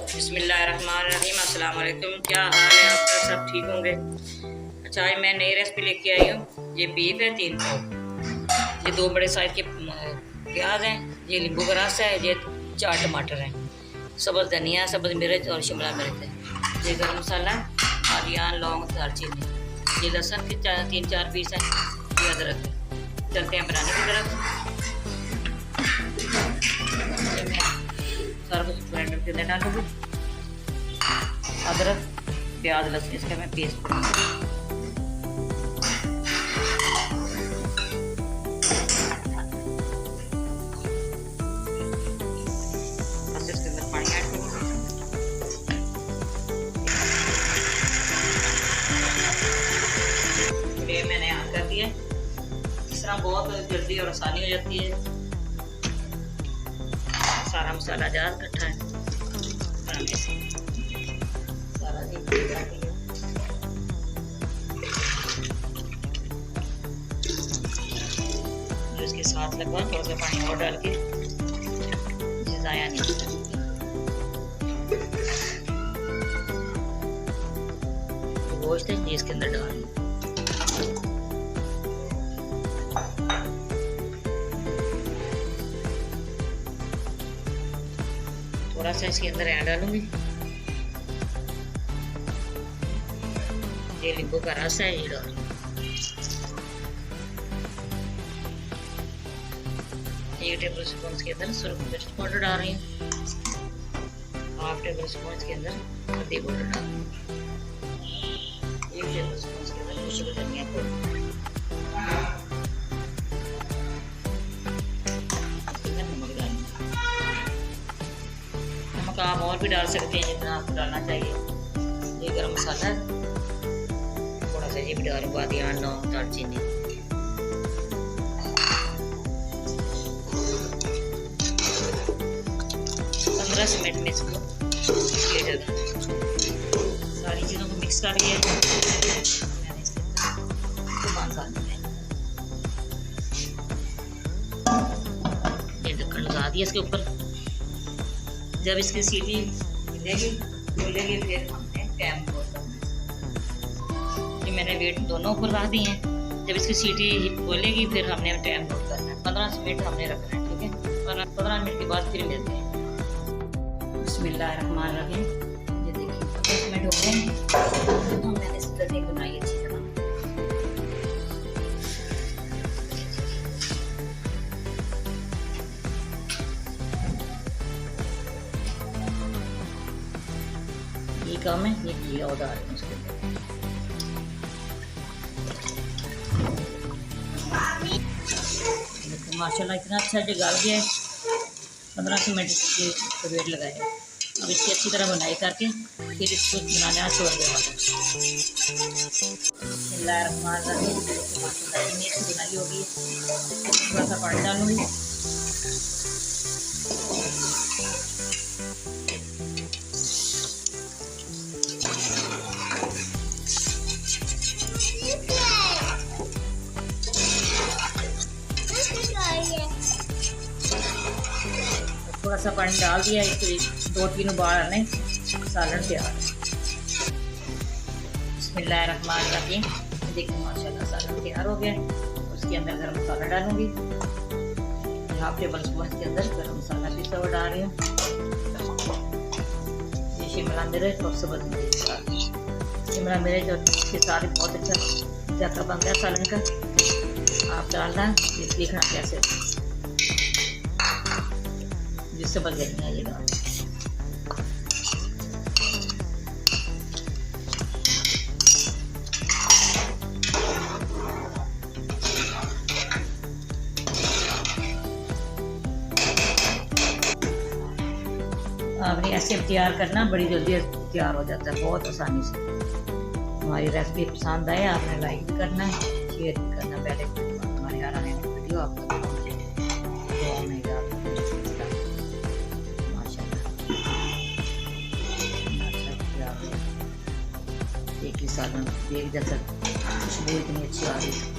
बिस्मिल्लाहिर्रहमानिर्रहीम। अस्सलाम वालेकुम। क्या हाल है आपका? सब ठीक होंगे। अच्छा, आज मैं नई रेसिपी लेके आई हूँ। ये बीफ है 3 पाव, ये 2 बड़े साइज के प्याज हैं, ये नींबू का रस है, ये 4 टमाटर हैं, सब्ज़ धनिया, सब्ज़ मिर्च और शिमला मिर्च है, ये गरम मसाला, अजवाइन, लौंग, दालचीनी, ये लहसुन के 3-4 पीस हैं, ये अदरक है। चलते हैं बनाने की तरफ। सारा कुछ ब्लेंडर के अंदर डालूंगी। अदरक, प्याज, लहसुन इसका मैं पेस्ट करूँगी। बस इसके अंदर पानी ऐड करूँगी। ये मैंने ऑन कर दिया। इस तरह बहुत जल्दी और आसानी हो जाती है। सारा मसाला ज़्यादा इकट्ठा है बनाने से, सारा इसके साथ लगभग थोड़ा सा पानी और डाल के ज़ाया नहीं होता। गोश्त है इसके अंदर डाल, थोड़ा सा इसके अंदर ऐड डालूंगी। ये नींबू का रस है, ये डालूंगी। 1 टेबल स्पून के अंदर सुरख मिर्च पाउडर डाल रही हूँ। 1/2 टेबल स्पून के अंदर हल्दी पाउडर डाल रही हूँ। 1 टेबल स्पून के अंदर खुशबू धनिया पाउडर, आप और भी डाल सकते हैं जितना आपको डालना चाहिए। ये गरम मसाला थोड़ा सा ये भी डालूंगा, अजवाइन, लौंग, दालचीनी। पंद्रह से मिनट में इसको सारी चीज़ों को मिक्स कर लिया। मैंने इसके ये ढक्कन लगा दिया इसके ऊपर। जब इसकी सीटी मिलेगी खुलेगी फिर हमने टाइम को ये मैंने वेट दोनों ऊपर रख दिए हैं। जब इसकी सीटी खोलेगी फिर हमने टाइम नोट करना है। 15 मिनट हमने रखना है, ठीक है। 15 मिनट के बाद फिर मिलते हैं। बिस्मिल्लाहिर्रहमानिर्रहीम। ये देखिए 15 मिनट हो गए हैं। तो मैंने इस तरह बनाई अच्छी तरह। ये काम है, ये घी और डाल दें उसके अंदर। माशाल्लाह इतना अच्छा जो गल गया है। 15 मिनट इसके वेट लगाए। अब इसकी अच्छी तरह बनाई करके फिर इसको बनाना छोड़ देगा। बनाई होगी, थोड़ा सा पानी डालूंगी। थोड़ा सा पानी डाल दिया, इसके 2-3 उबाल आने सालन तैयार। बिस्मिल्लाहिर्रहमानिर्रहीम। देखिए माशाल्लाह सालन तैयार हो गया। उसके अंदर गरम मसाला डालूंगी। 1/2 टेबल स्पून के अंदर गरम मसाला पिसा हुआ डाल रही हूँ। ये शिमला मिर्च और सब्ज़ मिर्च, शिमला मिर्च और इसके साथ बहुत अच्छा जायका बनता है सालन का। आप डालना, ये देखना कैसे जिससे बच जाएगा। ये डाल आपने ऐसे तैयार करना, बड़ी जल्दी तैयार हो जाता है, बहुत आसानी से। हमारी रेसिपी पसंद आए आपने लाइक भी करना है, शेयर भी करना। पहले हमारे आ रहे हैं वीडियो आपको पहुँचे तो हमें एक ही सालन एक जैसा खुशबू इतनी अच्छी आ रही है।